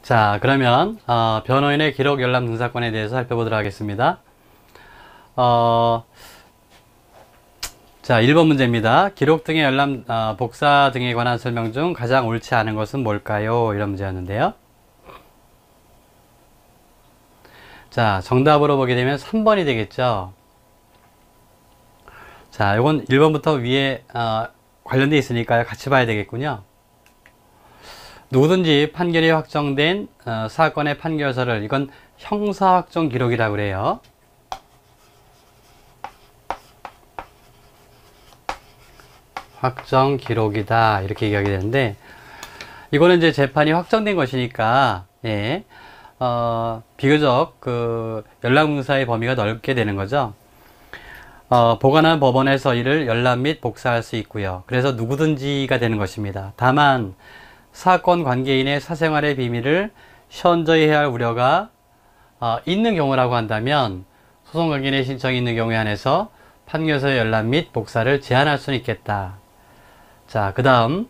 자, 그러면 변호인의 기록 열람 등사건에 대해서 살펴보도록 하겠습니다. 자, 1번 문제입니다. 기록 등의 열람, 복사 등에 관한 설명 중 가장 옳지 않은 것은 뭘까요? 이런 문제였는데요. 자, 정답으로 보게 되면 3번이 되겠죠. 자, 이건 1번부터 위에 관련되어 있으니까요. 같이 봐야 되겠군요. 누구든지 판결이 확정된 사건의 판결서를, 이건 형사확정 기록이라고 그래요. 확정 기록이다, 이렇게 얘기하게 되는데, 이거는 이제 재판이 확정된 것이니까, 예, 비교적 열람공사의 범위가 넓게 되는 거죠. 보관한 법원에서 이를 열람 및 복사할 수 있고요. 그래서 누구든지가 되는 것입니다. 다만 사건 관계인의 사생활의 비밀을 현저히 해야 할 우려가 있는 경우라고 한다면 소송 관계인의 신청이 있는 경우에 한해서 판결서의 열람 및 복사를 제한할 수는 있겠다. 자, 그 다음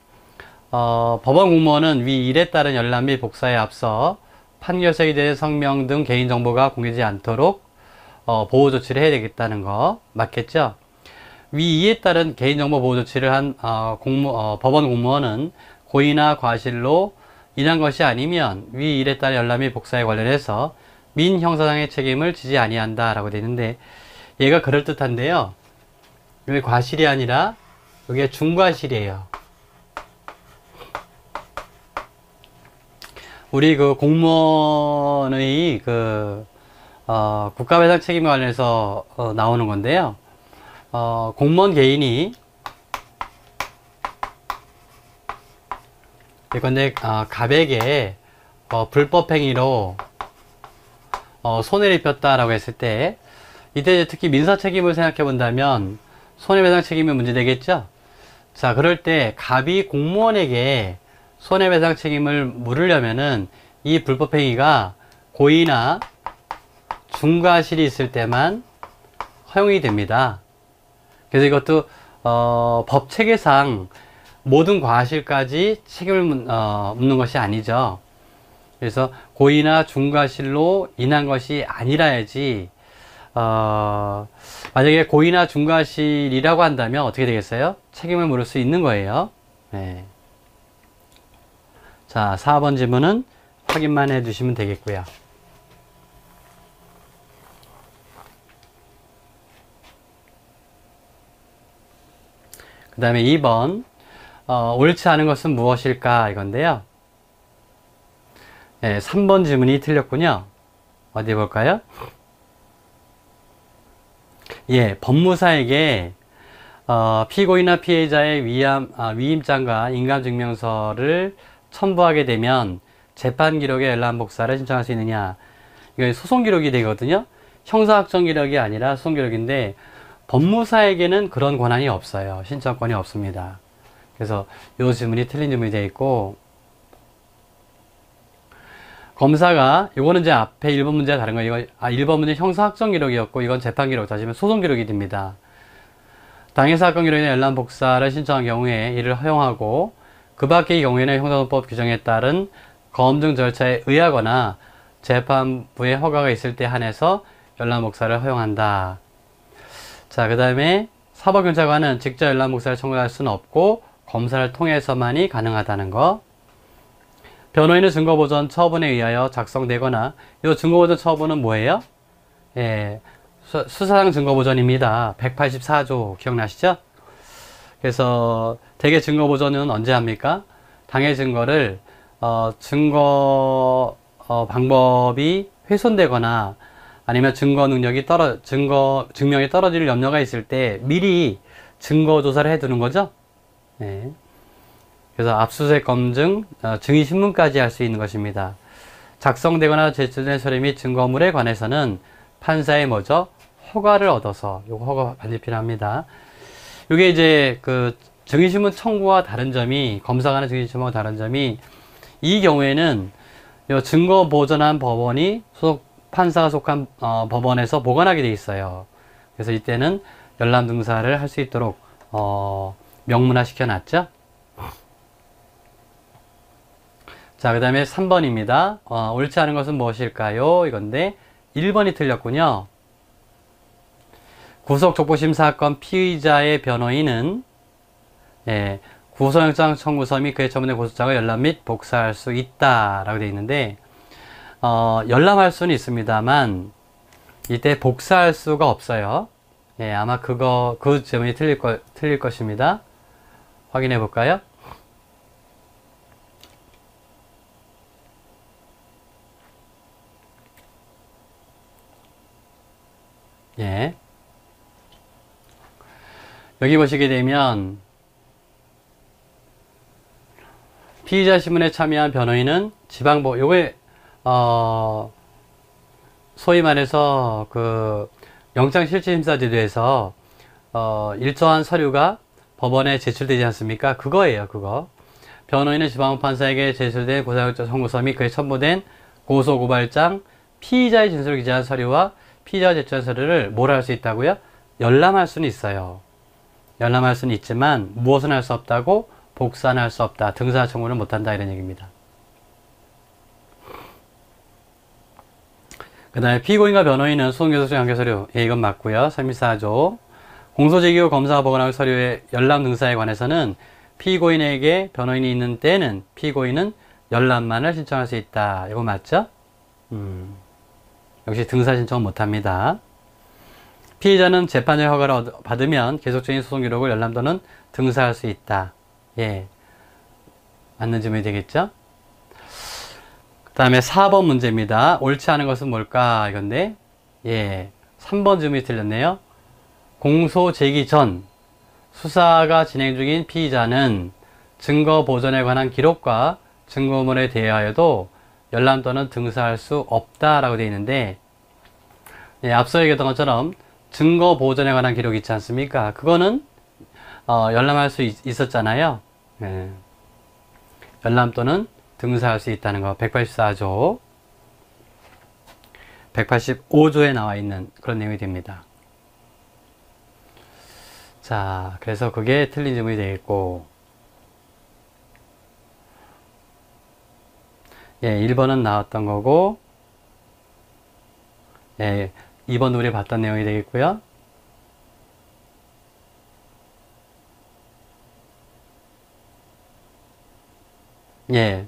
법원 공무원은 위 1에 따른 열람 및 복사에 앞서 판결서에 대해 성명 등 개인정보가 공개되지 않도록 보호 조치를 해야 되겠다는 거 맞겠죠? 위 2에 따른 개인정보 보호 조치를 한 법원 공무원은 고의나 과실로 인한 것이 아니면 위 1에 따른 열람 및 복사에 관련해서 민형사상의 책임을 지지 아니한다 라고 되어 있는데, 얘가 그럴듯한데요. 이게 과실이 아니라 이게 중과실이에요. 우리 공무원의 국가배상 책임에 관련해서 나오는 건데요. 공무원 개인이 이건데 갑에게 불법행위로 손해를 입혔다라고 했을 때, 이때 특히 민사 책임을 생각해 본다면 손해배상 책임이 문제되겠죠. 자, 그럴 때 갑이 공무원에게 손해배상 책임을 물으려면은 이 불법행위가 고의나 중과실이 있을 때만 허용이 됩니다. 그래서 이것도 법 체계상 모든 과실까지 책임을 묻는 것이 아니죠. 그래서 고의나 중과실로 인한 것이 아니라야지, 만약에 고의나 중과실이라고 한다면 어떻게 되겠어요? 책임을 물을 수 있는 거예요. 네. 자, 4번 질문은 확인만 해 주시면 되겠고요. 그 다음에 2번, 옳지 않은 것은 무엇일까? 이건데요. 네, 3번 질문이 틀렸군요. 어디 볼까요? 예, 법무사에게 피고인이나 피해자의 위임장과 인감증명서를 첨부하게 되면 재판 기록의 열람 복사를 신청할 수 있느냐? 이거 소송 기록이 되거든요. 형사확정 기록이 아니라 소송 기록인데, 법무사에게는 그런 권한이 없어요. 신청권이 없습니다. 그래서 이 질문이 틀린 질문이 되어 있고, 검사가, 이거는 이제 앞에 1번 문제와 다른 거예요. 1번 문제 형사확정 기록이었고, 이건 재판 기록, 다시면 소송 기록이 됩니다. 당해사건 기록이나 열람 복사를 신청한 경우에 이를 허용하고, 그 밖의 경우에는 형사소송법 규정에 따른 검증 절차에 의하거나 재판부의 허가가 있을 때 한해서 열람 복사를 허용한다. 자, 그 다음에 사법경찰관은 직접 열람 복사를 청구할 수는 없고 검사를 통해서만이 가능하다는 거. 변호인은 증거보전 처분에 의하여 작성되거나, 이 증거보전 처분은 뭐예요? 예, 수사상 증거보전입니다. 184조 기억나시죠? 그래서 대개 증거보전은 언제 합니까? 당해 증거를 증거 방법이 훼손되거나 아니면 증명이 떨어질 염려가 있을 때 미리 증거 조사를 해두는 거죠. 네. 그래서 압수수색 검증, 증인신문까지 할 수 있는 것입니다. 작성되거나 제출된 서류 및 증거물에 관해서는 판사의 허가를 얻어서, 요거 허가 반드시 필요합니다. 이게 이제 증인신문 청구와 다른 점이, 검사가 하는 증인신문과 다른 점이, 이 경우에는 요 증거 보전한 법원이 판사가 속한 법원에서 보관하게 돼 있어요. 그래서 이때는 열람 등사를 할 수 있도록 명문화 시켜놨죠. 자, 그 다음에 3번입니다. 옳지 않은 것은 무엇일까요? 이건데 1번이 틀렸군요. 구속족부심 사건 피의자의 변호인은 구속영장 청구서 및 그에 처분된 고소장을 열람 및 복사할 수 있다 라고 되어 있는데 열람할 수는 있습니다만 이때 복사할 수가 없어요. 아마 그 질문이 틀릴 것입니다. 확인해 볼까요? 여기 보시게 되면 피의자 신문에 참여한 변호인은 지방법, 요게 소위 말해서 그 영장실질심사제도에서 일정한 서류가 법원에 제출되지 않습니까? 그거예요, 그거. 변호인은 지방법판사에게 제출된 고소영장 청구서 및 그에 첨부된 고소고발장, 피의자의 진술을 기재한 서류와 피의자가 제출한 서류를 뭘 할 수 있다고요? 열람할 수는 있어요. 열람할 수는 있지만 무엇은 할 수 없다고? 복사는 할 수 없다. 등사 청구는 못한다. 이런 얘기입니다. 그 다음에 피고인과 변호인은 소송계속성 관계서류. 이건 맞고요. 34조. 공소제기 후 검사가 보관할 서류의 열람 등사에 관해서는 피고인에게 변호인이 있는 때는 피고인은 열람만을 신청할 수 있다. 이거 맞죠? 역시 등사 신청은 못합니다. 피의자는 재판의 허가를 받으면 계속적인 소송 기록을 열람 또는 등사할 수 있다. 맞는 질문이 되겠죠? 그 다음에 4번 문제입니다. 옳지 않은 것은 뭘까? 이건데, 3번 질문이 틀렸네요. 공소 제기 전 수사가 진행 중인 피의자는 증거 보존에 관한 기록과 증거물에 대하여도 열람 또는 등사할 수 없다라고 되어 있는데, 앞서 얘기했던 것처럼 증거 보존에 관한 기록이 있지 않습니까? 그거는 열람할 수 있었잖아요. 열람 또는 등사할 수 있다는 거 184조 185조에 나와 있는 그런 내용이 됩니다. 자, 그래서 그게 틀린 질문이 되겠고 1번은 나왔던 거고 2번 우리 봤던 내용이 되겠고요.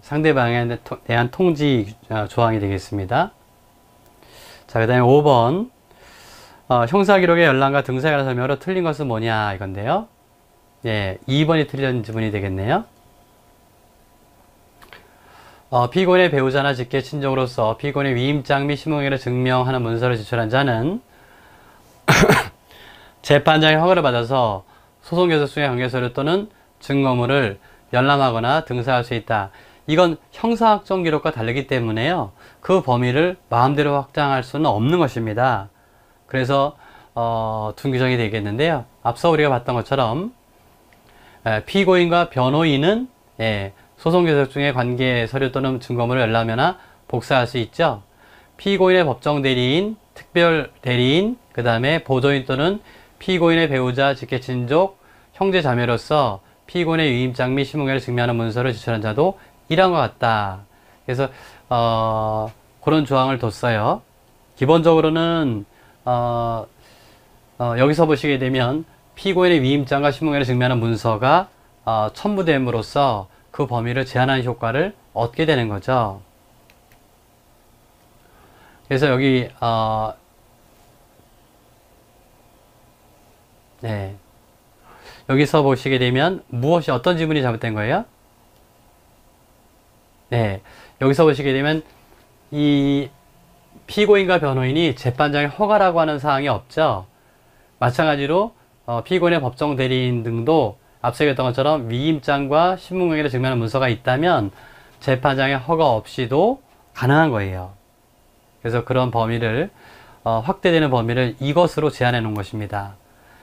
상대방에 대한 통지 조항이 되겠습니다. 자, 그 다음에 5번 형사기록의 열람과 등사에 관한 설명으로 틀린 것은 뭐냐 이건데요. 2번이 틀린 지문이 되겠네요. 피고인의 배우자나 직계 친족으로서 피고인의 위임장 및 신분관계를 증명하는 문서를 제출한 자는 재판장의 허가를 받아서 소송 계속 중의 관계서류 또는 증거물을 열람하거나 등사할 수 있다. 이건 형사확정 기록과 다르기 때문에요. 그 범위를 마음대로 확장할 수는 없는 것입니다. 그래서 둔 규정이 되겠는데요. 앞서 우리가 봤던 것처럼 피고인과 변호인은 소송 계속 중의 관계 서류 또는 증거물을 열람하거나 복사할 수 있죠. 피고인의 법정 대리인, 특별 대리인, 그 다음에 보조인 또는 피고인의 배우자, 직계 친족, 형제 자매로서 피고인의 위임장 및 신분관계를 증명하는 문서를 제출한 자도 이런 것 같다. 그래서 그런 조항을 뒀어요. 기본적으로는 여기서 보시게 되면 피고인의 위임장과 신분관계를 증명하는 문서가 첨부됨으로써 그 범위를 제한하는 효과를 얻게 되는 거죠. 그래서 여기 여기서 보시게 되면 무엇이 어떤 지문이 잘못된 거예요? 여기서 보시게 되면 이 피고인과 변호인이 재판장의 허가라고 하는 사항이 없죠. 마찬가지로 피고인의 법정 대리인 등도 앞서 얘기했던 것처럼 위임장과 신분관계를 증명하는 문서가 있다면 재판장의 허가 없이도 가능한 거예요. 그래서 그런 범위를 확대되는 범위를 이것으로 제한해 놓은 것입니다.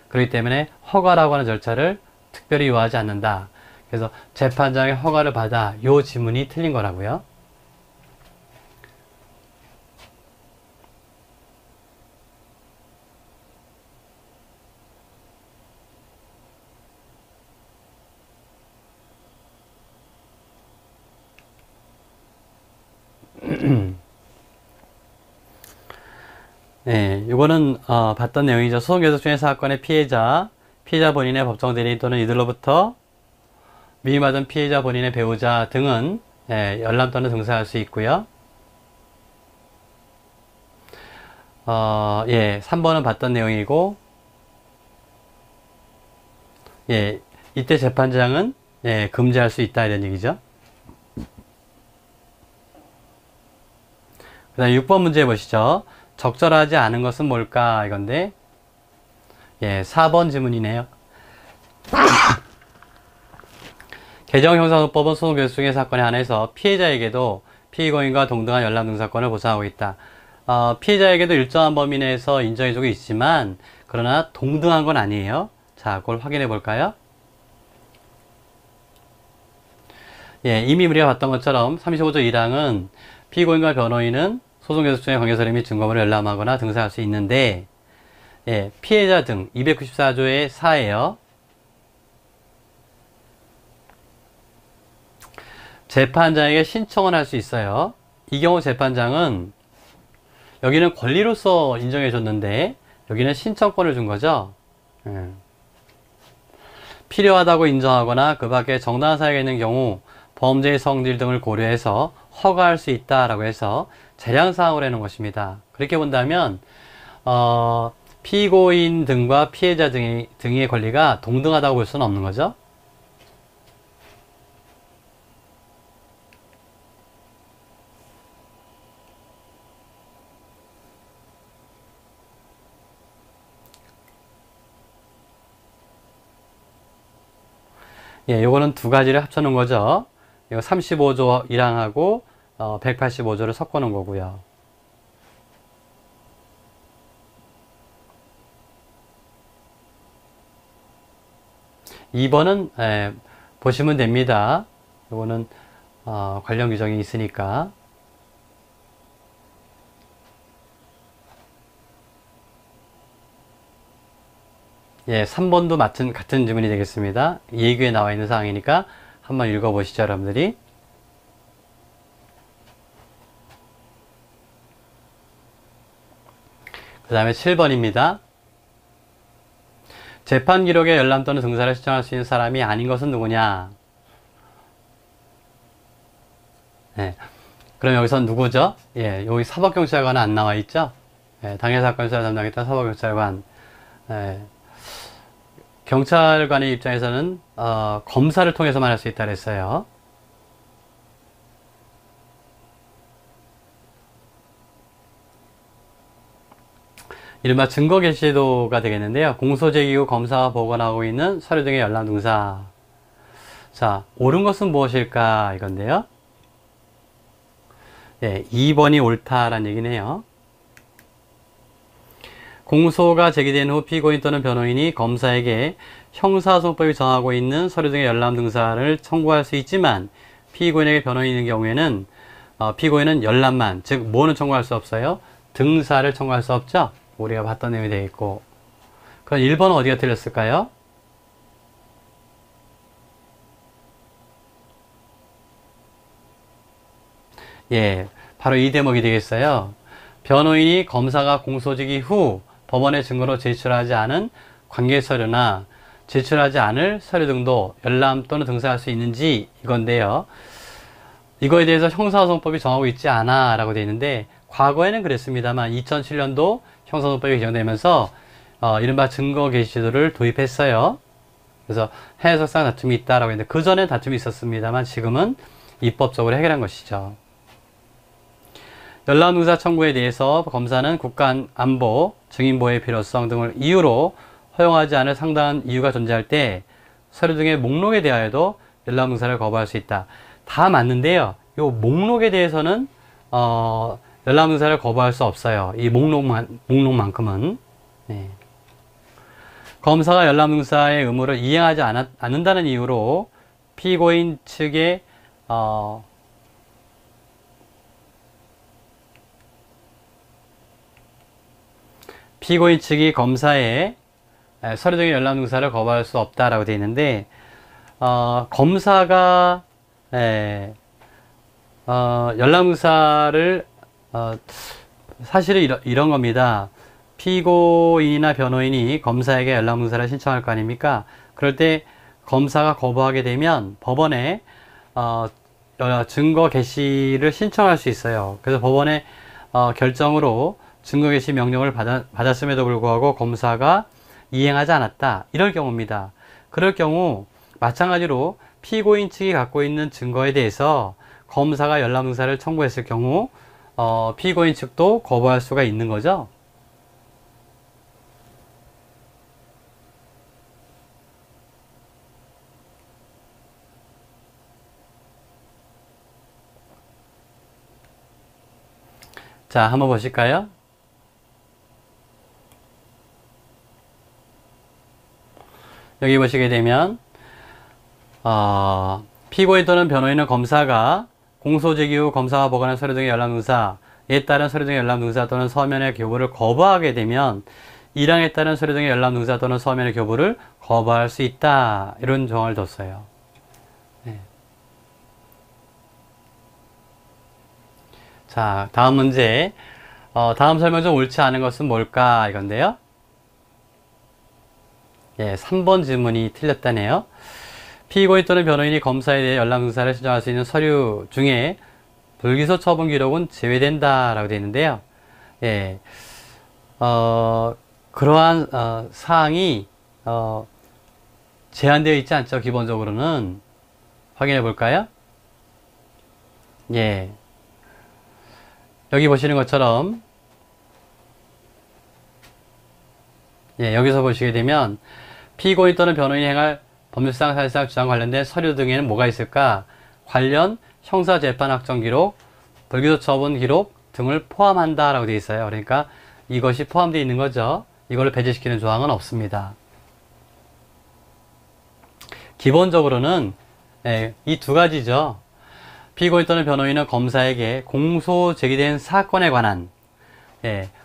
그렇기 때문에 허가라고 하는 절차를 특별히 요하지 않는다. 그래서 재판장의 허가를 받아 요 지문이 틀린 거라고요. 네, 이거는 봤던 내용이죠. 소송계속 중의 사건의 피해자 본인의 법정 대리인 또는 이들로부터 위임하던 피해자 본인의 배우자 등은 열람 또는 등사할 수 있고요. 3번은 봤던 내용이고, 이때 재판장은 금지할 수 있다 이런 얘기죠. 그 다음에 6번 문제 보시죠. 적절하지 않은 것은 뭘까 이건데 4번 지문이네요. 개정형사소송법은 소송결수 사건에 한해서 피해자에게도 피의고인과 동등한 열람 등사권을 보장하고 있다. 피해자에게도 일정한 범위 내에서 인정해주고 있지만 그러나 동등한 건 아니에요. 자, 그걸 확인해 볼까요? 이미 우리가 봤던 것처럼 35조 1항은 피고인과 변호인은 소송 계속 중에 관계 서류 및 증거물을 열람하거나 등사할 수 있는데, 피해자 등 294조의 4예요. 재판장에게 신청을 할 수 있어요. 이 경우 재판장은 여기는 권리로서 인정해 줬는데 여기는 신청권을 준 거죠. 필요하다고 인정하거나 그 밖에 정당한 사유가 있는 경우 범죄의 성질 등을 고려해서 허가할 수 있다라고 해서 재량사항으로 해놓은 것입니다. 그렇게 본다면 피고인 등과 피해자 등의 권리가 동등하다고 볼 수는 없는 거죠. 요거는 두 가지를 합쳐놓은 거죠. 이거 35조 1항하고 185조를 섞어 놓은 거고요. (2번은) 보시면 됩니다. 이거는 관련 규정이 있으니까. 예, 3번도 같은 지문이 되겠습니다. 예규에 나와 있는 사항이니까 한번 읽어보시죠, 여러분들이. 그 다음에 7번입니다. 재판 기록에 열람 또는 등사를 신청할 수 있는 사람이 아닌 것은 누구냐? 그럼 여기서 누구죠? 여기 사법경찰관은 안 나와 있죠? 당해사건 수사 담당했던 사법경찰관. 경찰관의 입장에서는 검사를 통해서만 할 수 있다 그랬어요. 이른바 증거 개시도가 되겠는데요. 공소제기 후 검사가 보관하고 있는 서류 등의 열람 등사. 자, 옳은 것은 무엇일까 이건데요. 2번이 옳다라는 얘기네요. 공소가 제기된 후 피고인 또는 변호인이 검사에게 형사소송법이 정하고 있는 서류 등의 열람 등사를 청구할 수 있지만 피고인에게 변호인인 경우에는 피고인은 열람만, 즉 뭐는 청구할 수 없어요? 등사를 청구할 수 없죠? 우리가 봤던 내용이 되겠고. 그럼 1번은 어디가 틀렸을까요? 바로 이 대목이 되겠어요. 변호인이 검사가 공소제기 후 법원에 증거로 제출하지 않은 관계서류나 제출하지 않을 서류 등도 열람 또는 등사할 수 있는지 이건데요. 이거에 대해서 형사소송법이 정하고 있지 않아 라고 되어 있는데 과거에는 그랬습니다만 2007년도 형사소송법이 개정되면서 이른바 증거 개시제도를 도입했어요. 그래서 해석상 다툼이 있다라고 했는데 그 전에 다툼이 있었습니다만 지금은 입법적으로 해결한 것이죠. 열람 등사 청구에 대해서 검사는 국가안보, 증인보호의 필요성 등을 이유로 허용하지 않을 상당한 이유가 존재할 때 서류 등의 목록에 대하여도 열람 등사를 거부할 수 있다. 다 맞는데요. 이 목록에 대해서는 열람 등사를 거부할 수 없어요. 이 목록만큼은. 검사가 열람 등사의 의무를 이행하지 않는다는 이유로 피고인 측에 피고인 측이 검사의 서류 등의 열람 등사를 거부할 수 없다라고 되어 있는데 검사가 연락문사를 사실은 이런 겁니다. 피고인이나 변호인이 검사에게 연락문사를 신청할 거 아닙니까? 그럴 때 검사가 거부하게 되면 법원에 증거 개시를 신청할 수 있어요. 그래서 법원의 결정으로 증거 개시 명령을 받았음에도 불구하고 검사가 이행하지 않았다. 이럴 경우입니다. 그럴 경우 마찬가지로 피고인 측이 갖고 있는 증거에 대해서 검사가 연락문사를 청구했을 경우 피고인 측도 거부할 수가 있는 거죠. 자, 한번 보실까요? 여기 보시게 되면 피고인 또는 변호인은 검사가 공소 제기 후 검사가 보관한 서류 등의 연락문사에 따른 서류 등의 연락문사 또는 서면의 교부를 거부하게 되면 1항에 따른 서류 등의 연락문사 또는 서면의 교부를 거부할 수 있다. 이런 조항을 뒀어요. 네. 자, 다음 문제. 다음 설명 중 옳지 않은 것은 뭘까? 이건데요. 예, 3번 질문이 틀렸다네요. 피고인 또는 변호인이 검사에 대해 연락문사를 신청할 수 있는 서류 중에 불기소 처분 기록은 제외된다 라고 되어 있는데요. 예, 그러한 사항이 제한되어 있지 않죠. 기본적으로는. 확인해 볼까요? 예, 여기 보시는 것처럼 예, 여기서 보시게 되면 피고인 또는 변호인이 행할 법률상 사실상 주장 관련된 서류 등에는 뭐가 있을까? 관련 형사재판 확정 기록, 불기소 처분 기록 등을 포함한다 라고 되어 있어요. 그러니까 이것이 포함되어 있는 거죠. 이걸 배제시키는 조항은 없습니다. 기본적으로는 이 두 가지죠. 피고인 또는 변호인은 검사에게 공소 제기된 사건에 관한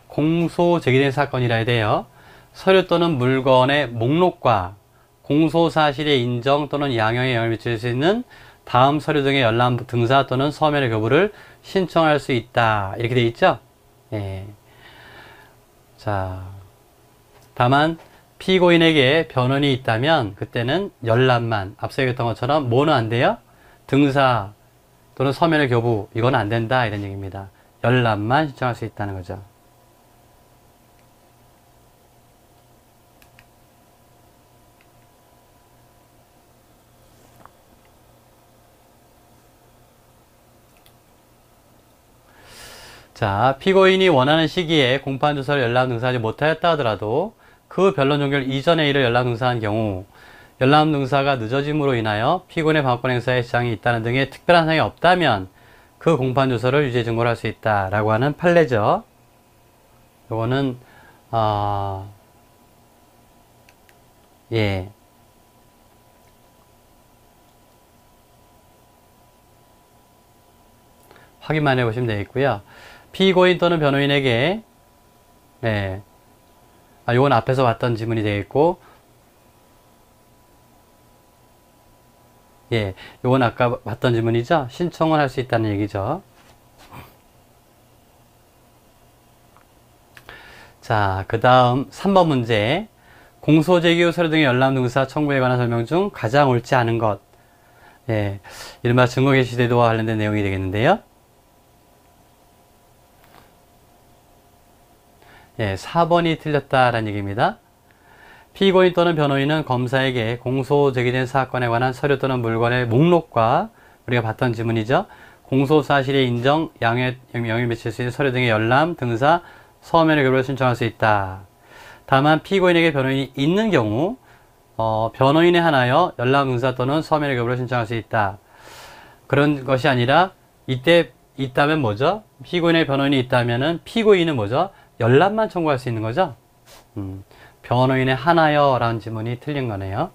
공소 제기된 사건이라 해야 돼요. 서류 또는 물건의 목록과 공소사실의 인정 또는 양형에 영향을 미칠 수 있는 다음 서류 등의 열람 등사 또는 서면의 교부를 신청할 수 있다. 이렇게 되어 있죠? 예. 자, 다만 피고인에게 변론이 있다면 그때는 열람만, 앞서 얘기했던 것처럼 뭐는 안 돼요? 등사 또는 서면의 교부, 이건 안 된다. 이런 얘기입니다. 열람만 신청할 수 있다는 거죠. 자, 피고인이 원하는 시기에 공판 조서를 열람 등사하지 못하였다 하더라도 그 변론 종결 이전의 일을 열람 등사한 경우 열람 등사가 늦어짐으로 인하여 피고인의 방어권 행사에 지장이 있다는 등의 특별한 사항이 없다면 그 공판 조서를 유죄 증거로 할 수 있다라고 하는 판례죠. 요거는 예. 확인만 해보시면 되겠고요. 피고인 또는 변호인에게 요건 앞에서 봤던 지문이 되겠고 예, 요건 아까 봤던 지문이죠. 신청을 할 수 있다는 얘기죠. 자, 그 다음 3번 문제. 공소제기 후 서류 등의 열람 등사 청구에 관한 설명 중 가장 옳지 않은 것. 예, 이른바 증거개시제도와 관련된 내용이 되겠는데요. 예, 4번이 틀렸다라는 얘기입니다. 피고인 또는 변호인은 검사에게 공소 제기된 사건에 관한 서류 또는 물건의 목록과 우리가 봤던 지문이죠. 공소사실의 인정, 영향을 미칠 수 있는 서류 등의 열람, 등사, 서면의 교부를 신청할 수 있다. 다만 피고인에게 변호인이 있는 경우 변호인에 한하여 열람, 등사 또는 서면의 교부를 신청할 수 있다. 그런 것이 아니라 이때 있다면 뭐죠? 피고인의 변호인이 있다면은 피고인은 뭐죠? 열람만 청구할 수 있는 거죠. 변호인에 한하여 라는 지문이 틀린 거네요.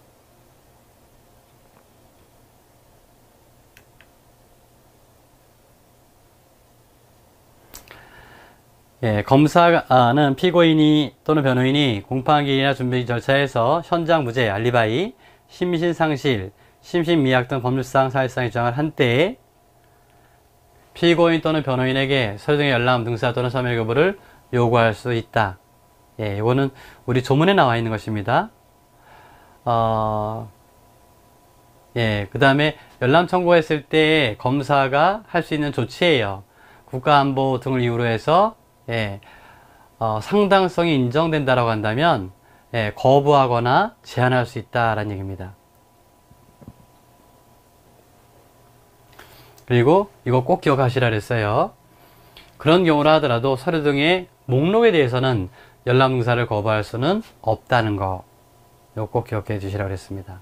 예, 검사는 피고인이 또는 변호인이 공판기일이나 준비 절차에서 현장 무죄, 알리바이, 심신상실, 심신미약 등 법률상, 사실상의 주장을 한 때에 피고인 또는 변호인에게 서류 등의 열람, 등사 또는 서면 교부를 요구할 수 있다. 예, 이거는 우리 조문에 나와 있는 것입니다. 예, 그 다음에 열람 청구했을 때 검사가 할 수 있는 조치예요. 국가안보 등을 이유로 해서 예, 상당성이 인정된다라고 한다면 예, 거부하거나 제한할 수 있다라는 얘기입니다. 그리고 이거 꼭 기억하시라 그랬어요. 그런 경우라 하더라도 서류 등의 목록에 대해서는 열람 등사를 거부할 수는 없다는 거, 이거 꼭 기억해 주시라 그랬습니다.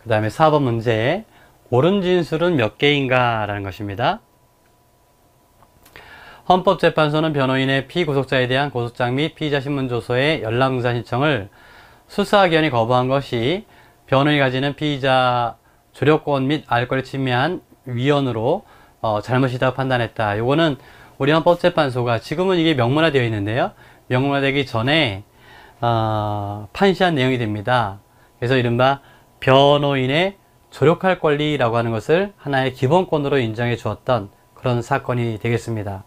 그 다음에 4번 문제, 옳은 진술은 몇 개인가 라는 것입니다. 헌법재판소는 변호인의 피구속자에 대한 고소장 및 피의자 신문조서의 열람등사 신청을 수사기관이 거부한 것이 변호인이 가지는 피의자 조력권 및 알권을 침해한 위헌으로 잘못이라고 판단했다. 요거는 우리 헌법재판소가, 지금은 이게 명문화되어 있는데요, 명문화되기 전에 판시한 내용이 됩니다. 그래서 이른바 변호인의 조력할 권리라고 하는 것을 하나의 기본권으로 인정해 주었던 그런 사건이 되겠습니다.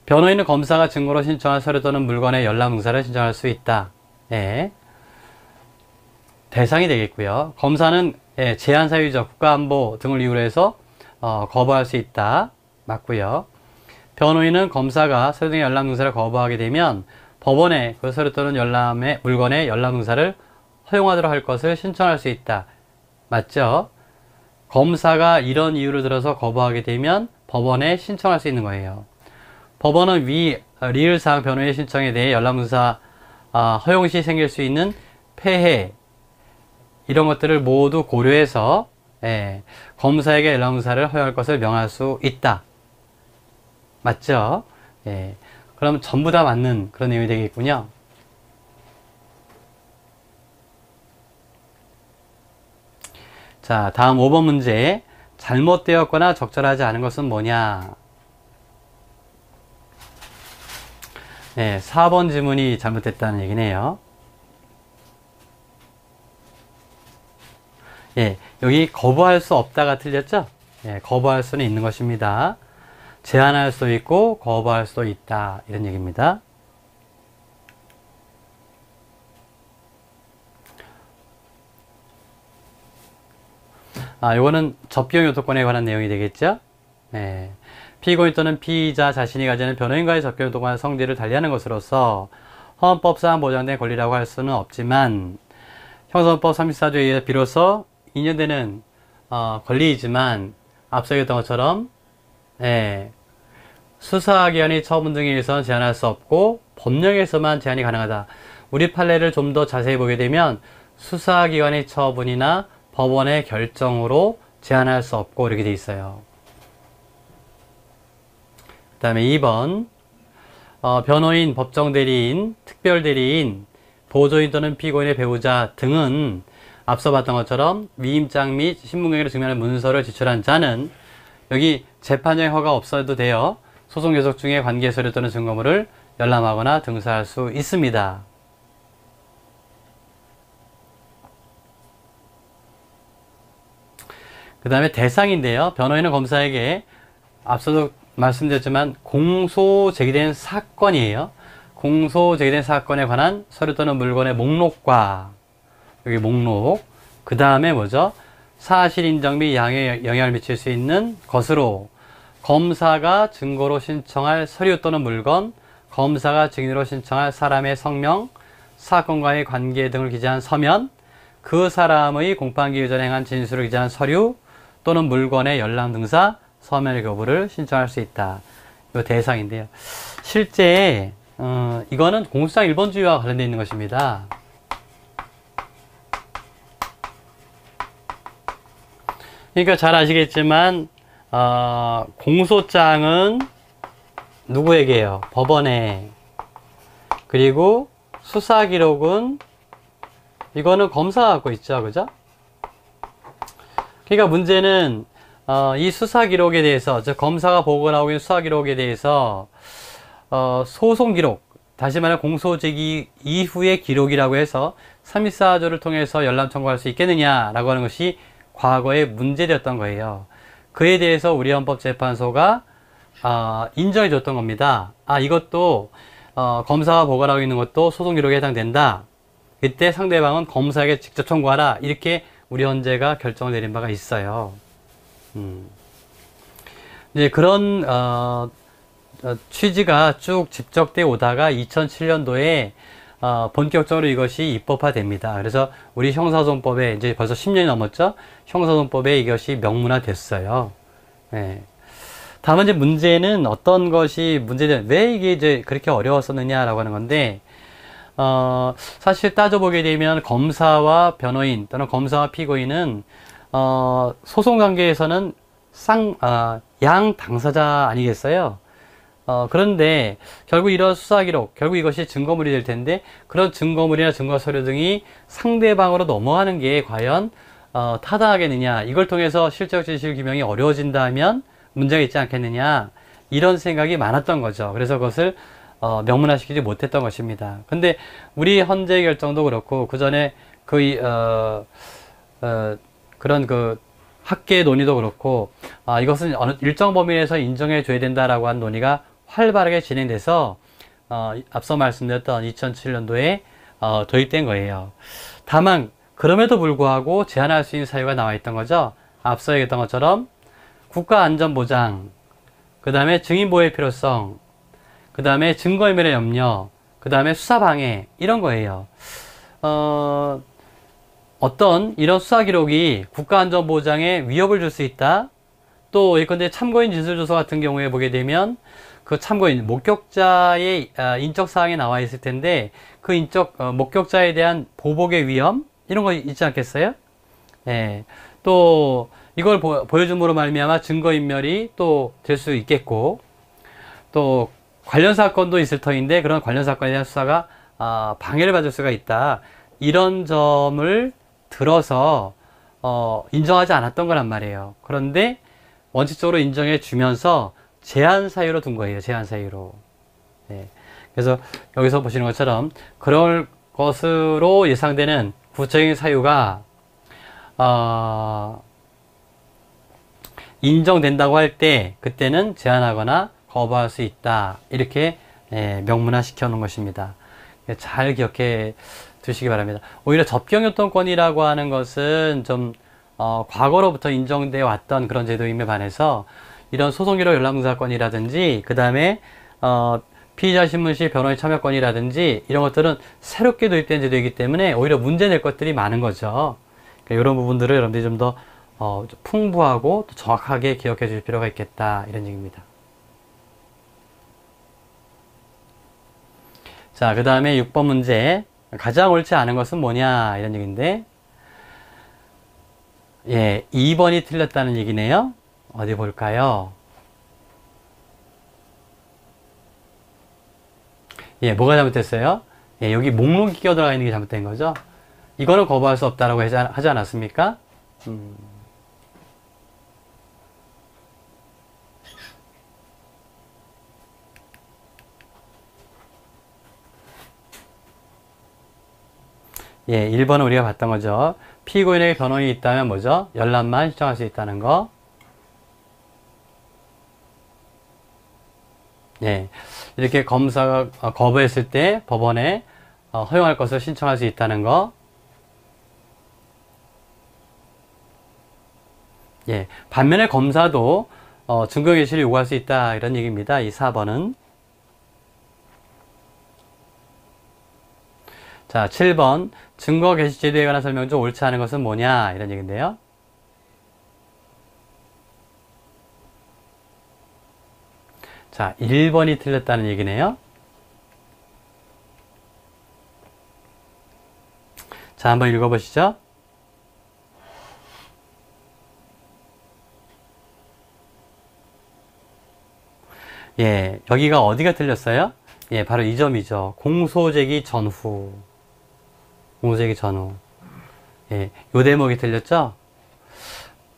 변호인은 검사가 증거로 신청할 서류 또는 물건의 열람 등사를 신청할 수 있다. 예. 대상이 되겠고요. 검사는 예, 제한 사유적 국가안보 등을 이유로 해서 거부할 수 있다. 맞고요. 변호인은 검사가 서류 등의 열람 등사를 거부하게 되면 법원에 그 서류 또는 물건의 열람 등사를 허용하도록 할 것을 신청할 수 있다. 맞죠? 검사가 이런 이유를 들어서 거부하게 되면 법원에 신청할 수 있는 거예요. 법원은 위 리을사항 변호인의 신청에 대해 열람등사 허용 시 생길 수 있는 폐해, 이런 것들을 모두 고려해서 예, 검사에게 열람등사를 허용할 것을 명할 수 있다. 맞죠? 예, 그럼 전부 다 맞는 그런 내용이 되겠군요. 자, 다음 5번 문제. 잘못되었거나 적절하지 않은 것은 뭐냐? 네, 4번 지문이 잘못됐다는 얘기네요. 예, 여기 거부할 수 없다가 틀렸죠? 예, 거부할 수는 있는 것입니다. 제한할 수도 있고 거부할 수도 있다, 이런 얘기입니다. 요거는 접경 요소권에 관한 내용이 되겠죠? 예. 피고인 또는 피의자 자신이 가지는 변호인과의 접경 요소권의 성질을 달리하는 것으로서 헌법상 보장된 권리라고 할 수는 없지만 형사법 34조에 의해 비로소 인정되는 권리이지만 앞서 얘기했던 것처럼 예, 수사기관의 처분 등에 의해서는 제한할 수 없고 법령에서만 제한이 가능하다. 우리 판례를 좀 더 자세히 보게 되면 수사기관의 처분이나 법원의 결정으로 제한할 수 없고 이렇게 돼 있어요. 그 다음에 2번 변호인, 법정대리인, 특별대리인, 보조인 또는 피고인의 배우자 등은 앞서 봤던 것처럼 위임장 및 신분경위를 증명하는 문서를 제출한 자는 여기 재판정의 허가 없어도 돼요. 소송 계속 중에 관계 서류 또는 증거물을 열람하거나 등사할 수 있습니다. 그 다음에 대상인데요. 변호인은 검사에게 앞서도 말씀드렸지만 공소 제기된 사건이에요. 공소 제기된 사건에 관한 서류 또는 물건의 목록과 여기 목록, 그 다음에 뭐죠? 사실 인정 및 양에 영향을 미칠 수 있는 것으로 검사가 증거로 신청할 서류 또는 물건, 검사가 증인으로 신청할 사람의 성명, 사건과의 관계 등을 기재한 서면, 그 사람의 공판기 이전에 행한 진술을 기재한 서류 또는 물건의 열람 등사, 서면 교부를 신청할 수 있다. 이 대상인데요. 실제 이거는 공소장 1번주의와 관련되어 있는 것입니다. 그러니까 잘 아시겠지만 공소장은 누구에게요? 법원에. 그리고 수사기록은 이거는 검사가 갖고 있죠. 그죠? 그러니까 문제는 이 수사기록에 대해서, 즉 검사가 보고하고 있는 수사기록에 대해서 소송기록, 다시 말해 공소제기 이후의 기록이라고 해서 314조를 통해서 열람 청구할 수 있겠느냐라고 하는 것이 과거에 문제되었던 거예요. 그에 대해서 우리 헌법재판소가 인정해 줬던 겁니다. 이것도 검사가 보관하고 있는 것도 소송 기록에 해당된다. 이때 상대방은 검사에게 직접 청구하라. 이렇게 우리 헌재가 결정을 내린 바가 있어요. 이제 그런 취지가 쭉 집적돼 오다가 2007년도에 본격적으로 이것이 입법화됩니다. 그래서 우리 형사소송법에 이제 벌써 10년이 넘었죠. 형사소송법에 이것이 명문화됐어요. 네. 다만 이제 문제는 어떤 것이 문제는 왜 이게 이제 그렇게 어려웠었느냐라고 하는 건데, 사실 따져보게 되면 검사와 변호인 또는 검사와 피고인은 소송 관계에서는 양 당사자 아니겠어요? 그런데 결국 이런 수사 기록, 결국 이것이 증거물이 될 텐데, 그런 증거물이나 증거 서류 등이 상대방으로 넘어가는 게 과연 타당하겠느냐, 이걸 통해서 실적 진실 규명이 어려워진다면 문제가 있지 않겠느냐, 이런 생각이 많았던 거죠. 그래서 그것을 명문화시키지 못했던 것입니다. 근데 우리 헌재 결정도 그렇고, 그 전에 그런 학계 논의도 그렇고, 이것은 어느 일정 범위 내에서 인정해 줘야 된다라고 한 논의가 활발하게 진행돼서 앞서 말씀드렸던 2007년도에 도입된 거예요. 다만 그럼에도 불구하고 제한할 수 있는 사유가 나와 있던 거죠. 앞서 얘기했던 것처럼 국가안전보장, 그 다음에 증인보호의 필요성, 그 다음에 증거인멸의 염려, 그 다음에 수사방해, 이런 거예요. 어떤 이런 수사 기록이 국가안전보장에 위협을 줄 수 있다. 또 예컨대 참고인 진술조서 같은 경우에 보게 되면 그 참고인, 목격자의 인적 사항에 나와 있을 텐데, 그 목격자에 대한 보복의 위험, 이런 거 있지 않겠어요? 예. 또 이걸 보여줌으로 말미암아 증거인멸이 또 될 수 있겠고, 또 관련 사건도 있을 터인데 그런 관련 사건에 대한 수사가 방해를 받을 수가 있다. 이런 점을 들어서 인정하지 않았던 거란 말이에요. 그런데 원칙적으로 인정해 주면서 제한 사유로 둔 거예요. 제한 사유로. 네. 그래서 여기서 보시는 것처럼 그럴 것으로 예상되는 구체적인 사유가 인정된다고 할 때 그때는 제한하거나 거부할 수 있다. 이렇게 명문화 시켜 놓은 것입니다. 잘 기억해 두시기 바랍니다. 오히려 접경요통권이라고 하는 것은 좀 과거로부터 인정되어 왔던 그런 제도임에 반해서 이런 소송기록 열람공사권이라든지 그 다음에 피의자 신문시 변호인 참여권이라든지 이런 것들은 새롭게 도입된 제도이기 때문에 오히려 문제될 것들이 많은 거죠. 그러니까 이런 부분들을 여러분들이 좀 더 풍부하고 또 정확하게 기억해 줄 필요가 있겠다, 이런 얘기입니다. 자, 그 다음에 6번 문제. 가장 옳지 않은 것은 뭐냐, 이런 얘기인데, 예, 2번이 틀렸다는 얘기네요. 어디 볼까요? 예, 뭐가 잘못됐어요? 예, 여기 목록이 끼어 들어가 있는 게 잘못된 거죠. 이거는 거부할 수 없다라고 하지 않았습니까? 예, 1번은 우리가 봤던 거죠. 피고인에게 변호인이 있다면 뭐죠? 열람만 신청할 수 있다는 거. 예, 이렇게 검사가 거부했을 때 법원에 허용할 것을 신청할 수 있다는 거. 예, 반면에 검사도 증거 개시를 요구할 수 있다, 이런 얘기입니다. 이 4번은. 자, 7번. 증거 개시 제도에 관한 설명 중 옳지 않은 것은 뭐냐, 이런 얘기인데요. 자, 1번이 틀렸다는 얘기네요. 자, 한번 읽어보시죠. 예, 여기가 어디가 틀렸어요? 예, 바로 이 점이죠. 공소제기 전후. 공소제기 전후. 예, 요 대목이 틀렸죠?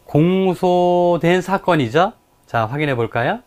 공소된 사건이죠? 자, 확인해 볼까요?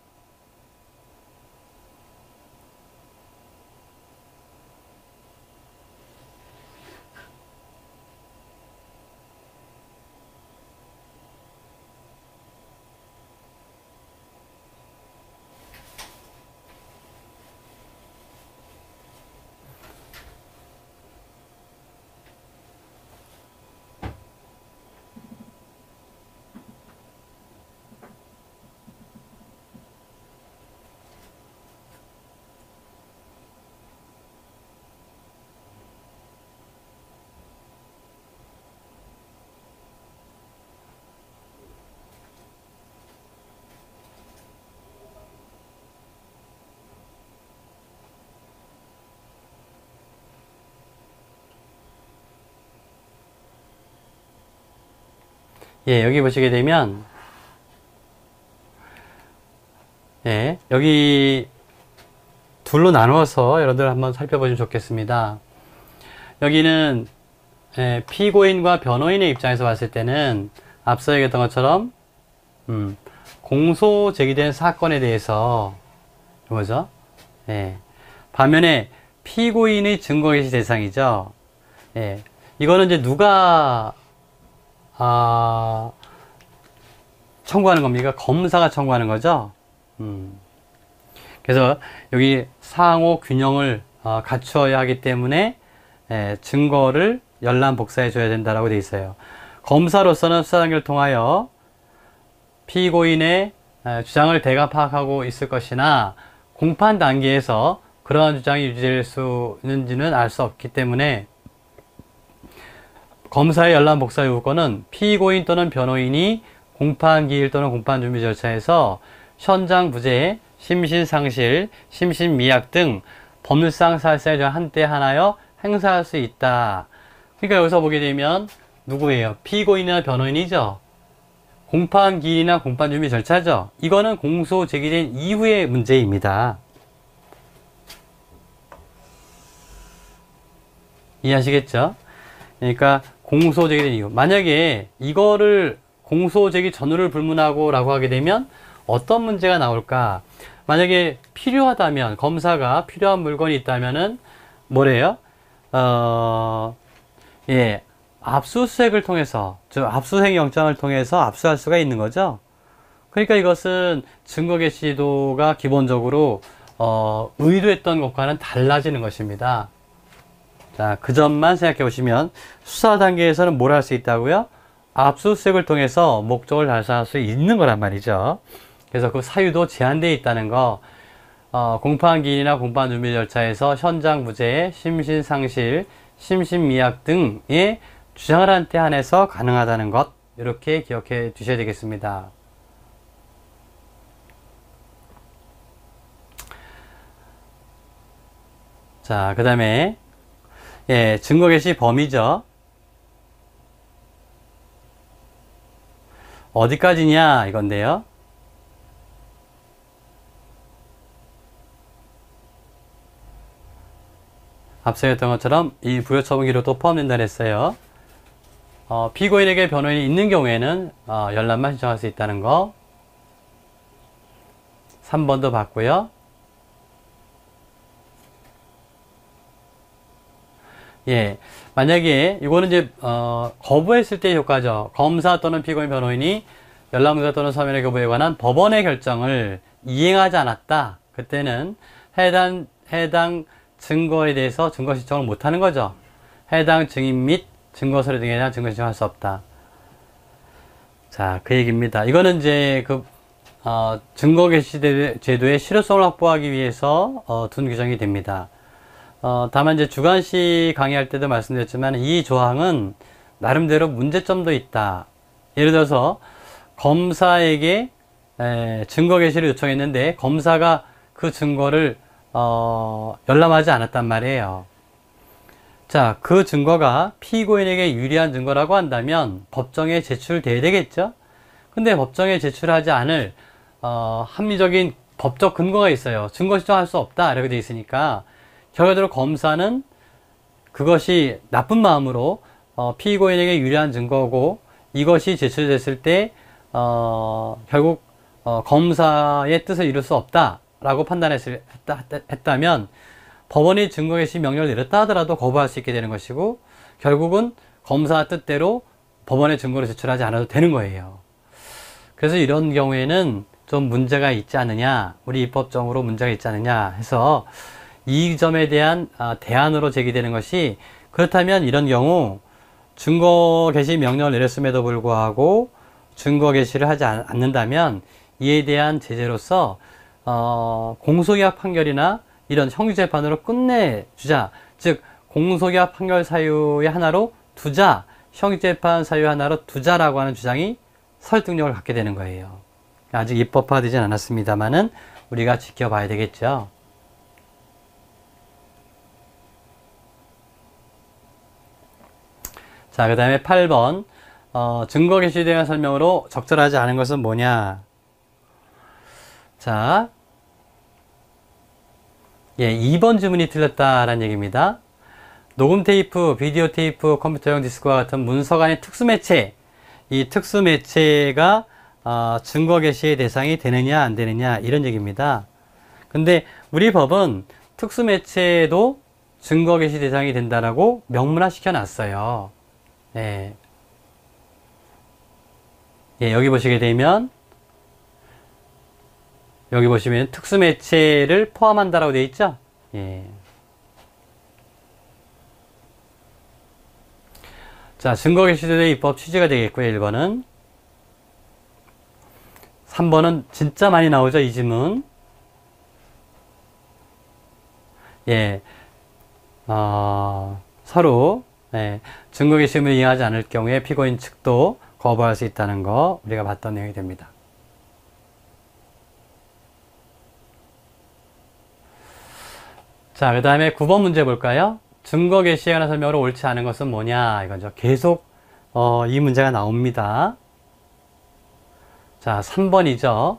예, 여기 보시게 되면, 예, 여기 둘로 나누어서 여러분들 한번 살펴보시면 좋겠습니다. 여기는 예, 피고인과 변호인의 입장에서 봤을 때는 앞서 얘기했던 것처럼 공소 제기된 사건에 대해서 뭐죠? 예, 반면에 피고인의 증거 개시 대상이죠. 예, 이거는 이제 누가 청구하는 겁니까? 검사가 청구하는 거죠. 그래서 여기 상호 균형을 갖추어야 하기 때문에 증거를 열람 복사해 줘야 된다라고 되어 있어요. 검사로서는 수사 단계를 통하여 피고인의 주장을 대강 파악하고 있을 것이나 공판 단계에서 그러한 주장이 유지될 수 있는지는 알 수 없기 때문에 검사의 열람 복사 요구권은 피고인 또는 변호인이 공판 기일 또는 공판 준비 절차에서 현장 부재, 심신상실, 심신미약 등 법률상 사실에 한때 하나여 행사할 수 있다. 그러니까 여기서 보게 되면 누구예요? 피고인이나 변호인이죠. 공판 기일이나 공판 준비 절차죠. 이거는 공소 제기된 이후의 문제입니다. 이해하시겠죠? 그러니까 공소 제기된 이유. 만약에 이거를 공소 제기 전후를 불문하고 라고 하게 되면 어떤 문제가 나올까? 만약에 필요하다면, 검사가 필요한 물건이 있다면은 뭐래요? 예, 압수수색을 통해서, 즉 압수수색 영장을 통해서 압수할 수가 있는 거죠. 그러니까 이것은 증거 개시도가 기본적으로 의도했던 것과는 달라지는 것입니다. 자, 그 점만 생각해 보시면 수사 단계에서는 뭘 할 수 있다고요? 압수수색을 통해서 목적을 달성할 수 있는 거란 말이죠. 그래서 그 사유도 제한되어 있다는 거, 공판 기일이나 공판 준비 절차에서 현장 부재, 심신상실, 심신미약 등의 주장을 한 때 한해서 가능하다는 것, 이렇게 기억해 두셔야 되겠습니다. 자, 그 다음에 예, 증거 개시 범위죠. 어디까지냐 이건데요. 앞서 했던 것처럼 이 부여처분 기록도 포함된다 그랬어요. 피고인에게 변호인이 있는 경우에는 열람만 신청할 수 있다는 거 3번도 봤고요. 예, 만약에 이거는 이제 거부했을 때의 효과죠. 검사 또는 피고인 변호인이 열람무사 또는 서면의 거부에 관한 법원의 결정을 이행하지 않았다. 그때는 해당 증거에 대해서 증거 신청을 못하는 거죠. 해당 증인 및 증거 서류 등에 대한 증거 신청할 수 없다. 자, 그 얘기입니다. 이거는 이제 증거 개시 제도의 실효성을 확보하기 위해서 둔 규정이 됩니다. 다만 이제 주관식 강의할 때도 말씀드렸지만 이 조항은 나름대로 문제점도 있다. 예를 들어서 검사에게 증거 개시를 요청했는데 검사가 그 증거를 열람하지 않았단 말이에요. 자, 그 증거가 피고인에게 유리한 증거라고 한다면 법정에 제출돼야 되겠죠? 근데 법정에 제출하지 않을 합리적인 법적 근거가 있어요. 증거 신청할 수 없다 이렇게 돼 있으니까 결과적으로 검사는 그것이 나쁜 마음으로 피고인에게 유리한 증거고 이것이 제출됐을 때 결국 검사의 뜻을 이룰 수 없다라고 판단했다면 법원이 증거 개시 명령을 내렸다 하더라도 거부할 수 있게 되는 것이고 결국은 검사 뜻대로 법원에 증거를 제출하지 않아도 되는 거예요. 그래서 이런 경우에는 좀 문제가 있지 않느냐, 우리 입법적으로 문제가 있지 않느냐 해서 이 점에 대한 대안으로 제기되는 것이 그렇다면 이런 경우 증거 개시 명령을 내렸음에도 불구하고 증거 개시를 하지 않는다면 이에 대한 제재로서 공소기각 판결이나 이런 형기재판으로 끝내주자. 즉 공소기각 판결 사유의 하나로 두자, 형기재판 사유 하나로 두자라고 하는 주장이 설득력을 갖게 되는 거예요. 아직 입법화되진 않았습니다만은 우리가 지켜봐야 되겠죠. 자, 그 다음에 8번 증거 개시에 대한 설명으로 적절하지 않은 것은 뭐냐? 자, 예, 2번 지문이 틀렸다라는 얘기입니다. 녹음 테이프, 비디오 테이프, 컴퓨터용 디스크와 같은 문서 간의 특수 매체, 이 특수 매체가 증거 개시의 대상이 되느냐 안 되느냐 이런 얘기입니다. 근데 우리 법은 특수 매체도 증거 개시 대상이 된다라고 명문화 시켜놨어요. 네. 예, 여기 보시게 되면 여기 보시면 특수 매체를 포함한다라고 되어 있죠. 예. 자, 증거 개시제도의 입법 취지가 되겠고요. 1번은. 3번은 진짜 많이 나오죠. 이 지문. 예. 서로 증거 개시임을 이행하지 않을 경우에 피고인 측도 거부할 수 있다는 거 우리가 봤던 내용이 됩니다. 자, 그 다음에 9번 문제 볼까요? 증거 개시에 관한 설명으로 옳지 않은 것은 뭐냐 이거죠. 계속 이 문제가 나옵니다. 자, 3번이죠.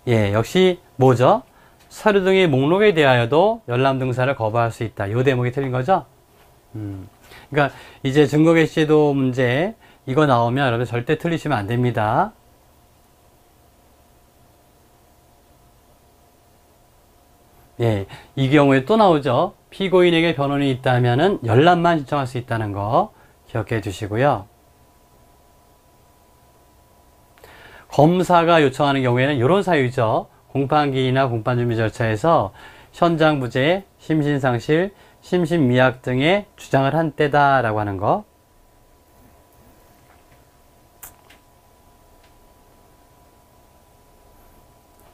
예, 역시 뭐죠? 서류 등의 목록에 대하여도 열람 등사를 거부할 수 있다. 이 대목이 틀린 거죠? 그러니까 이제 증거 개시제도 문제 이거 나오면 여러분 절대 틀리시면 안 됩니다. 예, 이 경우에 또 나오죠. 피고인에게 변호인이 있다면은 열람만 신청할 수 있다는 거 기억해 두시고요. 검사가 요청하는 경우에는 이런 사유죠. 공판기일이나 공판준비 절차에서 현장 부재, 심신상실, 심신미약 등의 주장을 한 때다라고 하는 거.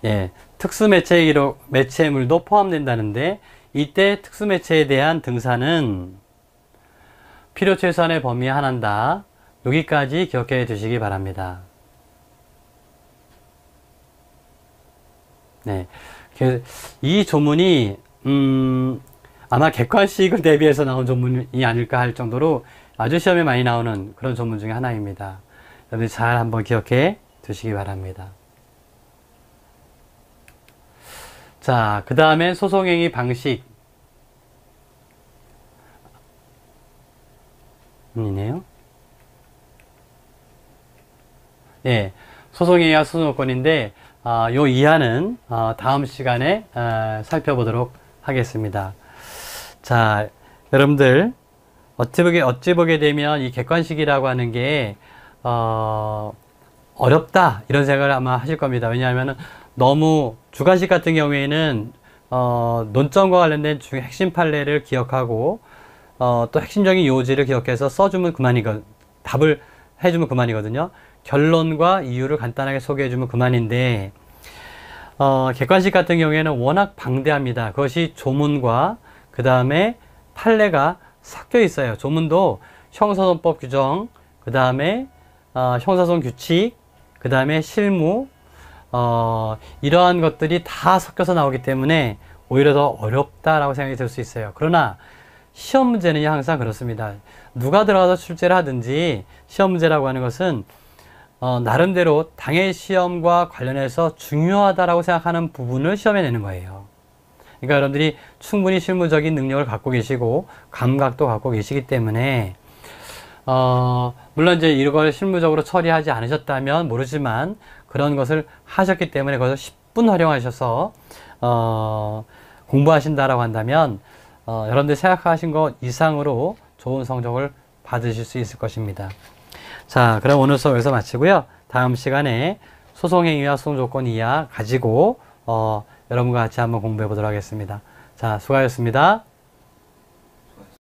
예, 특수매체 기록, 매체물도 포함된다는데 이때 특수매체에 대한 등사는 필요 최소한의 범위에 한한다. 여기까지 기억해 두시기 바랍니다. 네, 이 조문이 아마 객관식을 대비해서 나온 조문이 아닐까 할 정도로 아주 시험에 많이 나오는 그런 조문 중에 하나입니다. 여러분들 잘 한번 기억해 두시기 바랍니다. 자, 그 다음에 소송행위 방식 이네요. 예, 소송행위와 소송요건인데 요 이하는 다음 시간에 살펴보도록 하겠습니다. 자, 여러분들 어찌 보게 되면 이 객관식이라고 하는 게 어렵다 이런 생각을 아마 하실 겁니다. 왜냐하면 너무 주관식 같은 경우에는 논점과 관련된 핵심 판례를 기억하고 또 핵심적인 요지를 기억해서 써주면 답을 해주면 그만이거든요. 결론과 이유를 간단하게 소개해주면 그만인데 객관식 같은 경우에는 워낙 방대합니다. 그것이 조문과 그 다음에 판례가 섞여 있어요. 조문도 형사소송법 규정, 그 다음에 형사소송 규칙, 그 다음에 실무 이러한 것들이 다 섞여서 나오기 때문에 오히려 더 어렵다라고 생각이 들 수 있어요. 그러나 시험 문제는 항상 그렇습니다. 누가 들어가서 출제를 하든지 시험 문제라고 하는 것은 나름대로 당일 시험과 관련해서 중요하다라고 생각하는 부분을 시험에 내는 거예요. 그러니까 여러분들이 충분히 실무적인 능력을 갖고 계시고 감각도 갖고 계시기 때문에 물론 이제 이걸 실무적으로 처리하지 않으셨다면 모르지만 그런 것을 하셨기 때문에 거기서 10분 활용하셔서 공부하신다라고 한다면 여러분들 생각하신 것 이상으로 좋은 성적을 받으실 수 있을 것입니다. 자, 그럼 오늘 수업 여기서 마치고요. 다음 시간에 소송행위와 소송조건 이하 가지고 여러분과 같이 한번 공부해 보도록 하겠습니다. 자, 수고하셨습니다.